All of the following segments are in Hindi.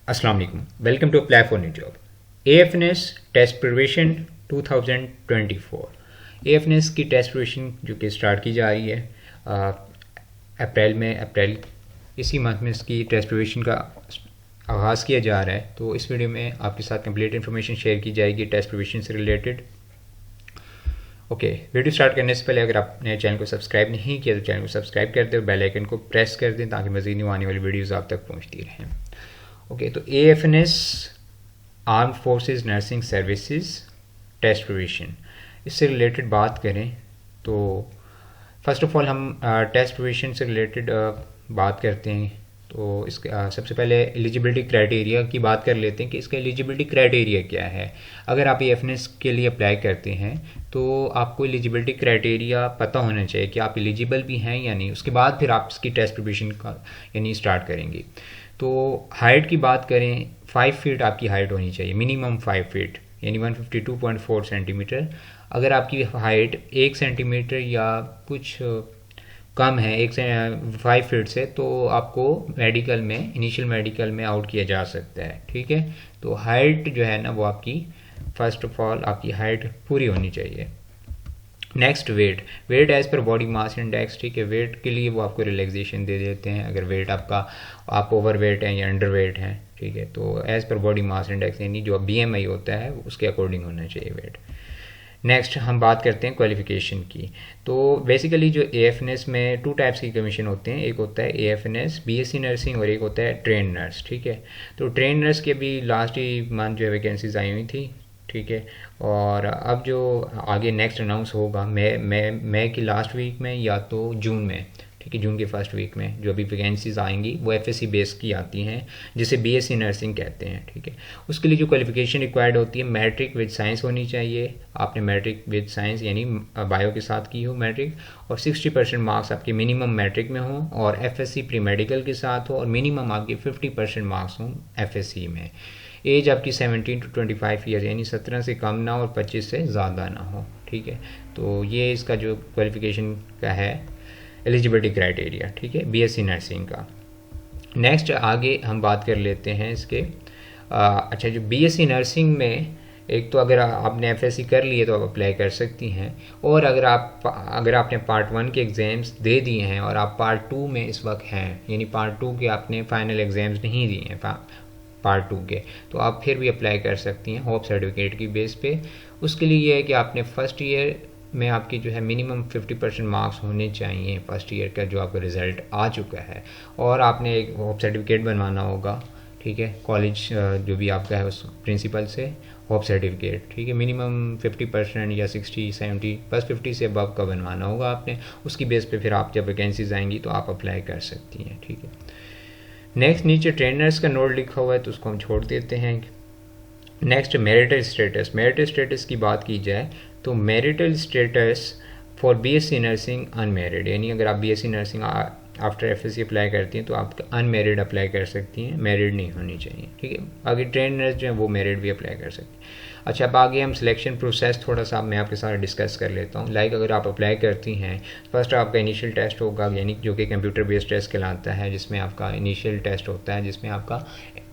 अस्सलाम वालेकुम, welcome to apply for new job. AFNS test preparation 2024। AFNS की टेस्ट प्रिपरेशन जो कि स्टार्ट की जा रही है अप्रैल इसी मंथ में इसकी टेस्ट प्रिपरेशन का आगाज़ किया जा रहा है। तो इस वीडियो में आपके साथ कंप्लीट इन्फॉर्मेशन शेयर की जाएगी टेस्ट प्रिपरेशन से रिलेटेड। ओके, वीडियो स्टार्ट करने से पहले अगर आपने चैनल को सब्सक्राइब नहीं किया तो चैनल को सब्सक्राइब कर दें और बेल आइकन को प्रेस कर दें ताकि मज़ीद न्यू आने वाली वीडियोज़ आप तक पहुँचती रहें। ओके, तो AFNS armed forces nursing services test preparation, इससे रिलेटेड बात करें तो फर्स्ट ऑफ ऑल हम टेस्ट प्रिपरेशन से रिलेटेड बात करते हैं तो इसके सबसे पहले एलिजिबिलिटी क्राइटेरिया की बात कर लेते हैं कि इसका एलिजिबिलिटी क्राइटेरिया क्या है। अगर आप एएफएनएस के लिए अप्लाई करते हैं तो आपको एलिजिबिलिटी क्राइटेरिया पता होना चाहिए कि आप एलिजिबल भी हैं या नहीं। उसके बाद फिर आप इसकी टेस्ट प्रिपरेशन का यानी स्टार्ट करेंगे। तो हाइट की बात करें, 5 फीट आपकी हाइट होनी चाहिए, मिनिमम 5 फीट यानी 152.4 सेंटीमीटर। अगर आपकी हाइट 1 सेंटीमीटर या कुछ कम है 5 फीट से तो आपको मेडिकल में इनिशियल मेडिकल में आउट किया जा सकता है। ठीक है, तो हाइट जो है ना वो आपकी फर्स्ट ऑफ ऑल आपकी हाइट पूरी होनी चाहिए। Next weight as per body mass index. ठीक है, वेट के लिए वो आपको रिलैक्सेशन दे देते हैं अगर वेट आप ओवर वेट हैं या अंडर वेट हैं। ठीक है, तो as per body mass index यानी जो बीएमआई होता है उसके अकॉर्डिंग होना चाहिए वेट। नेक्स्ट हम बात करते हैं क्वालिफिकेशन की। तो बेसिकली जो एएफएनएस में 2 टाइप्स की कमीशन होते हैं, एक होता है एएफएनएस बीएससी नर्सिंग और एक होता है ट्रेन नर्स। ठीक है, तो ट्रेन नर्स की अभी लास्ट ही मंथ जो है वैकेंसीज आई हुई थी। ठीक है, और अब जो आगे नेक्स्ट अनाउंस होगा मई की लास्ट वीक में या तो जून में। ठीक है, जून के फर्स्ट वीक में जो अभी वैकेंसीज आएंगी वो एफएससी बेस की आती हैं जिसे बीएससी नर्सिंग कहते हैं। ठीक है, उसके लिए जो क्वालिफिकेशन रिक्वायर्ड होती है मैट्रिक विद साइंस होनी चाहिए। आपने मैट्रिक विद साइंस यानी बायो के साथ की हो मैट्रिक, और 60% मार्क्स आपके मिनिमम मैट्रिक में हो और एफएससी प्री मेडिकल के साथ हो और मिनिमम आपके 50% मार्क्स हों एफएससी में। एज आपकी 17 to 25 ईयर यानी 17 से कम ना और 25 से ज़्यादा ना हो। ठीक है, तो ये इसका जो क्वालिफिकेशन का है एलिजिबिलिटी क्राइटेरिया। ठीक है, बीएससी नर्सिंग का। नेक्स्ट आगे हम बात कर लेते हैं इसके अच्छा, जो बीएससी नर्सिंग में एक तो अगर आपने एफएससी कर लिए तो आप अप्लाई कर सकती हैं, और अगर आपने पार्ट 1 के एग्ज़ाम्स दे दिए हैं और आप पार्ट 2 में इस वक्त हैं यानी पार्ट 2 के आपने फाइनल एग्ज़ाम्स नहीं दिए हैं पार्ट 2 के, तो आप फिर भी अप्लाई कर सकती हैं होप सर्टिफिकेट की बेस पे। उसके लिए ये है कि आपने फर्स्ट ईयर में आपकी जो है मिनिमम 50% मार्क्स होने चाहिए फर्स्ट ईयर का जो आपका रिज़ल्ट आ चुका है, और आपने एक होप सर्टिफिकेट बनवाना होगा। ठीक है, कॉलेज जो भी आपका है उस प्रिंसिपल से होप सर्टिफिकेट। ठीक है, मिनिमम 50% या 60-70 बस 50 से अबव का बनवाना होगा आपने। उसकी बेस पे फिर आप जब वैकेंसीज आएंगी तो आप अप्लाई कर सकती हैं। ठीक है, नेक्स्ट नीचे ट्रेनर्स का नोट लिखा हुआ है तो उसको हम छोड़ देते हैं। नेक्स्ट मैरिटल स्टेटस की बात की जाए तो marital status for BSc nursing unmarried, यानी अगर आप BSc nursing after FSc apply करती हैं तो आप अनमेरिड अप्लाई कर सकती हैं, मैरिड नहीं होनी चाहिए। ठीक है, आगे ट्रेन नर्स जो है वो मैरिड भी अप्लाई कर सकती हैं। अच्छा, अब आगे हम सिलेक्शन प्रोसेस थोड़ा सा मैं आपके साथ डिस्कस कर लेता हूँ। लाइक अगर आप अप्लाई करती हैं, फर्स्ट आपका इनिशियल टेस्ट होगा यानी जो कि कंप्यूटर बेस्ड टेस्ट कहलाता है, जिसमें आपका इनिशियल टेस्ट होता है जिसमें आपका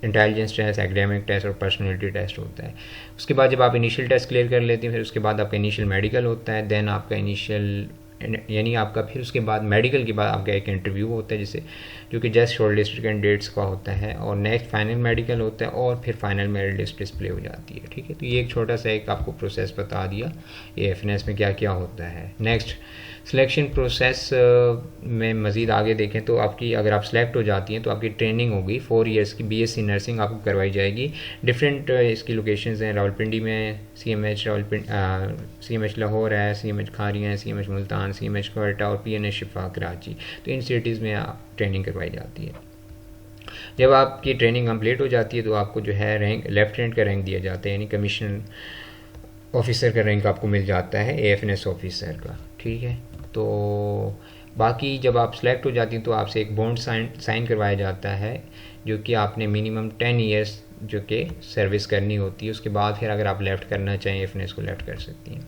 इंटेलिजेंस टेस्ट, एकेडमिक टेस्ट और पर्सनैलिटी टेस्ट होता है। उसके बाद जब आप इनिशियल टेस्ट क्लियर कर लेते हैं फिर उसके बाद आपका इनिशियल मेडिकल होता है, देन आपका इनिशियल यानी आपका फिर उसके बाद मेडिकल के बाद आपका एक इंटरव्यू होता है जिसे जो कि जस्ट शॉर्टलिस्टेड कैंडिडेट्स का होता है, और नेक्स्ट फाइनल मेडिकल होता है और फिर फाइनल मेरिट लिस्ट डिस्प्ले हो जाती है। ठीक है, तो ये एक छोटा सा एक आपको प्रोसेस बता दिया एएफएनएस में क्या क्या होता है। नेक्स्ट सिलेक्शन प्रोसेस में मज़ीद आगे देखें तो आपकी अगर आप सेलेक्ट हो जाती हैं तो आपकी ट्रेनिंग होगी 4 इयर्स की बीएससी नर्सिंग आपको करवाई जाएगी। डिफरेंट इसकी लोकेशंस हैं, रावलपिंडी में सीएमएच लाहौर है, सीएमएच खारियाँ है, सीएमएच मुल्तान, सीएमएच क्वेटा और पीएनएच शिफा कराची। तो इन सिटीज़ में आप ट्रेनिंग करवाई जाती है। जब आपकी ट्रेनिंग कंप्लीट हो जाती है तो आपको जो है रैंक लेफ्टिनेंट का रैंक दिया जाता है यानी कमीशन ऑफिसर का रैंक आपको मिल जाता है एएफएनएस ऑफिसर का। ठीक है, तो बाकी जब आप सेलेक्ट हो जाती हैं तो आपसे एक बॉन्ड साइन करवाया जाता है जो कि आपने मिनिमम 10 ईयर्स जो कि सर्विस करनी होती है। उसके बाद फिर अगर आप लेफ़्ट करना चाहें एफनेस को लेफ़्ट कर सकती हैं।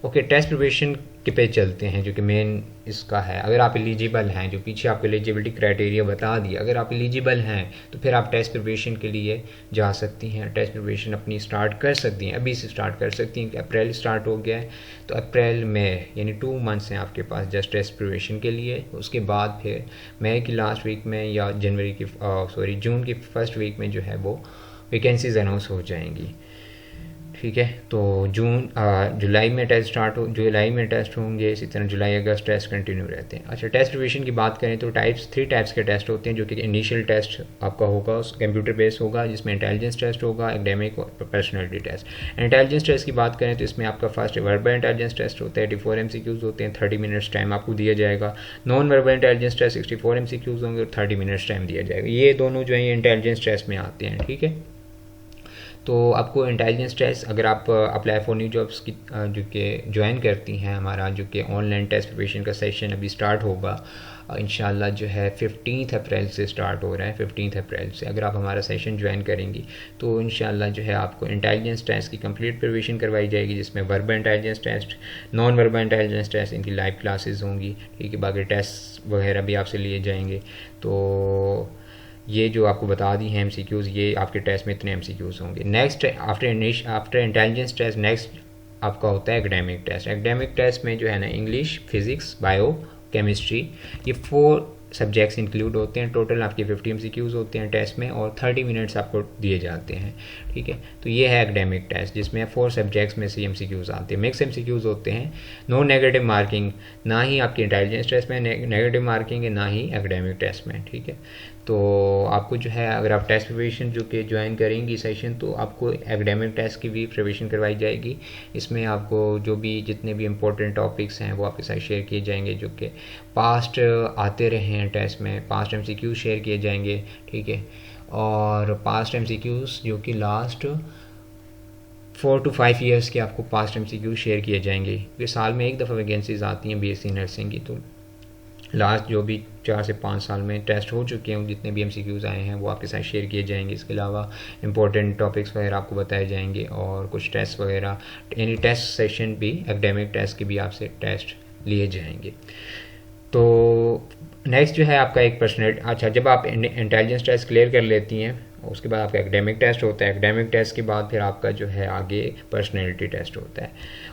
ओके, टेस्ट प्रिपरेशन के पे चलते हैं जो कि मेन इसका है। अगर आप एलिजिबल हैं, जो पीछे आपको एलिजिबिलिटी क्राइटेरिया बता दिया, अगर आप एलिजिबल हैं तो फिर आप टेस्ट प्रिपरेशन के लिए जा सकती हैं। टेस्ट प्रिपरेशन अपनी स्टार्ट कर सकती हैं, अभी से स्टार्ट कर सकती हैं कि अप्रैल स्टार्ट हो गया है तो अप्रैल में यानी 2 मंथ्स हैं आपके पास जस्ट टेस्ट प्रिपरेशन के लिए। उसके बाद फिर मई की लास्ट वीक में या जून की फर्स्ट वीक में जो है वो वैकेंसीज अनाउंस हो जाएंगी। ठीक है, तो जुलाई में टेस्ट होंगे, इसी तरह जुलाई अगस्त टेस्ट कंटिन्यू रहते हैं। अच्छा, टेस्ट प्रिपरेशन की बात करें तो 3 टाइप्स के टेस्ट होते हैं, जो कि इनिशियल टेस्ट आपका होगा कंप्यूटर बेस्ड होगा, जिसमें इंटेलिजेंस टेस्ट होगा, एकेडमिक और पर्सनैलिटी टेस्ट। इंटेलिजेंस टेस्ट की बात करें तो इसमें आपका फर्स्ट वर्बल इंटेलिजेंस टेस्ट होता है, 84 MCQs होते हैं, 30 मिनट्स टाइम आपको दिया जाएगा। Non verbal intelligence test 64 MCQs होंगे और 30 मिनट्स टाइम दिया जाएगा। ये दोनों जो है इंटेलिजेंस टेस्ट में आते हैं। ठीक है, तो आपको इंटेलिजेंस टेस्ट अगर आप अप्लाई फॉर न्यू जॉब्स की जो कि ज्वाइन करती हैं, हमारा जो कि ऑनलाइन टेस्ट प्रिपरेशन का सेशन अभी स्टार्ट होगा इंशाल्लाह जो है 15 अप्रैल से स्टार्ट हो रहा है। 15 अप्रैल से अगर आप हमारा सेशन ज्वाइन करेंगी तो इंशाल्लाह जो है आपको इंटेलिजेंस टेस्ट की कंप्लीट प्रिपरेशन करवाई जाएगी, जिसमें verbal intelligence test, non verbal intelligence test, इनकी लाइव क्लासेस होंगी। ठीक है, बाकी टेस्ट वगैरह भी आपसे लिए जाएंगे। तो ये जो आपको बता दी हैं MCQs, ये आपके टेस्ट में इतने MCQs होंगे। Next after intelligence test next आपका होता है एकेडमिक टेस्ट। एकेडमिक टेस्ट में जो है ना इंग्लिश, फिज़िक्स, बायो, केमिस्ट्री, ये 4 सब्जेक्ट्स इंक्लूड होते हैं। टोटल आपके 50 MCQs होते हैं टेस्ट में और 30 मिनट्स आपको दिए जाते हैं। ठीक है, तो ये है एकेडमिक टेस्ट, जिसमें 4 सब्जेक्ट्स में से MCQs आते हैं। मिक्स MCQs होते हैं, नो नेगेटिव मार्किंग, ना ही आपकी इंटेलिजेंस टेस्ट में नेगेटिव मार्किंग है, ना ही एकेडमिक टेस्ट में। ठीक है, तो आपको जो है अगर आप टेस्ट प्रिपरेशन जो कि ज्वाइन करेंगी सेशन, तो आपको एकेडमिक टेस्ट की भी प्रिपरेशन करवाई जाएगी। इसमें आपको जो भी जितने भी इम्पोर्टेंट टॉपिक्स हैं वो आपके साथ शेयर किए जाएंगे, जो कि पास्ट आते रहे हैं टेस्ट में। पास्ट MCQs शेयर किए जाएंगे। ठीक है, और पास्ट MCQs जो कि लास्ट 4 to 5 ईयर्स के आपको पास्ट MCQs शेयर किए जाएंगे। ये साल में एक दफ़ा वैकेंसीज आती हैं BSc नर्सिंग की, तो लास्ट जो भी 4 से 5 साल में टेस्ट हो चुके हैं, जितने भी MCQs आए हैं वो आपके साथ शेयर किए जाएंगे। इसके अलावा इंपॉर्टेंट टॉपिक्स वगैरह आपको बताए जाएंगे और कुछ टेस्ट वगैरह, यानी टेस्ट सेशन भी, एकेडमिक टेस्ट के भी आपसे टेस्ट लिए जाएंगे। तो नेक्स्ट जो है आपका एक पर्सनल, अच्छा जब आप इंटेलिजेंस टेस्ट क्लियर कर लेती हैं उसके बाद आपका एकेडमिक टेस्ट होता है। एकेडमिक टेस्ट के बाद फिर आपका जो है आगे पर्सनैलिटी टेस्ट होता है।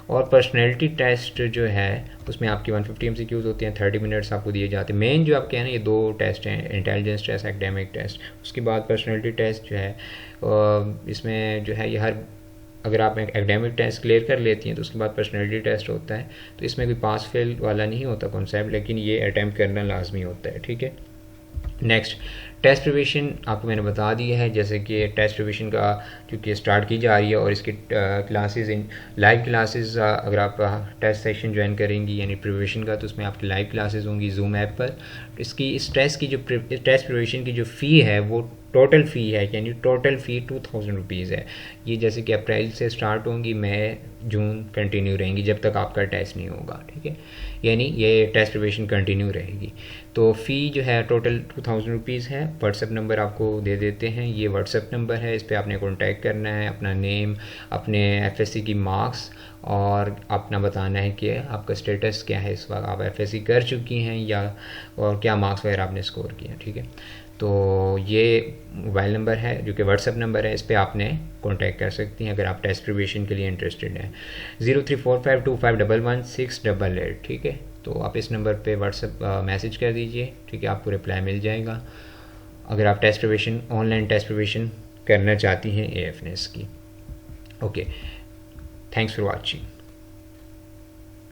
और पर्सनैलिटी टेस्ट जो है उसमें आपकी 150 MCQs होती हैं, 30 मिनट्स आपको दिए जाते हैं। मेन जो आप कह रहे हैं ये 2 टेस्ट हैं, इंटेलिजेंस टेस्ट, एकेडमिक टेस्ट। उसके बाद पर्सनैलिटी टेस्ट जो है इसमें जो है ये हर, अगर आप एकेडमिक टेस्ट क्लियर कर लेती हैं तो उसके बाद पर्सनैलिटी टेस्ट होता है। तो इसमें कोई पास फेल वाला नहीं होता कॉन्सेप्ट, लेकिन ये अटैम्प्ट करना लाजमी होता है। ठीक है, नेक्स्ट टेस्ट प्रिपरेशन आपको मैंने बता दिया है, जैसे कि टेस्ट प्रिपरेशन का क्योंकि स्टार्ट की जा रही है और इसकी क्लासेस, इन लाइव क्लासेस अगर आप टेस्ट सेशन ज्वाइन करेंगी यानी प्रिपरेशन का, तो उसमें आपकी लाइव क्लासेस होंगी जूम ऐप पर। इसकी इस टेस्ट प्रिपरेशन की जो फ़ी है वो टोटल फ़ी है, यानी टोटल फ़ी 2000 रुपीज़ है। ये जैसे कि अप्रैल से स्टार्ट होंगी, मई जून कंटिन्यू रहेंगी जब तक आपका टेस्ट नहीं होगा। ठीक है, यानी ये टेस्ट प्रिपरेशन कंटिन्यू रहेगी। तो फ़ी जो है टोटल 2000 रुपीज़ है। व्हाट्सएप नंबर आपको दे देते हैं, ये व्हाट्सएप नंबर है, इस पर आपने कॉन्टैक्ट करना है, अपना नेम, अपने FSC की मार्क्स और अपना बताना है कि आपका स्टेटस क्या है, इस वक्त आप FSC कर चुकी हैं या और क्या मार्क्स वगैरह आपने स्कोर किया। ठीक है, तो ये मोबाइल नंबर है जो कि व्हाट्सएप नंबर है, इस पर आपने कॉन्टैक्ट कर सकती हैं अगर आप टेस्ट प्रिपरेशन के लिए इंटरेस्टेड हैं। 034525111688। ठीक है, तो आप इस नंबर पे व्हाट्सएप मैसेज कर दीजिए। ठीक है, आपको रिप्लाई मिल जाएगा अगर आप test preparation, online test preparation करना चाहती हैं AFNS की। Okay, thanks for watching.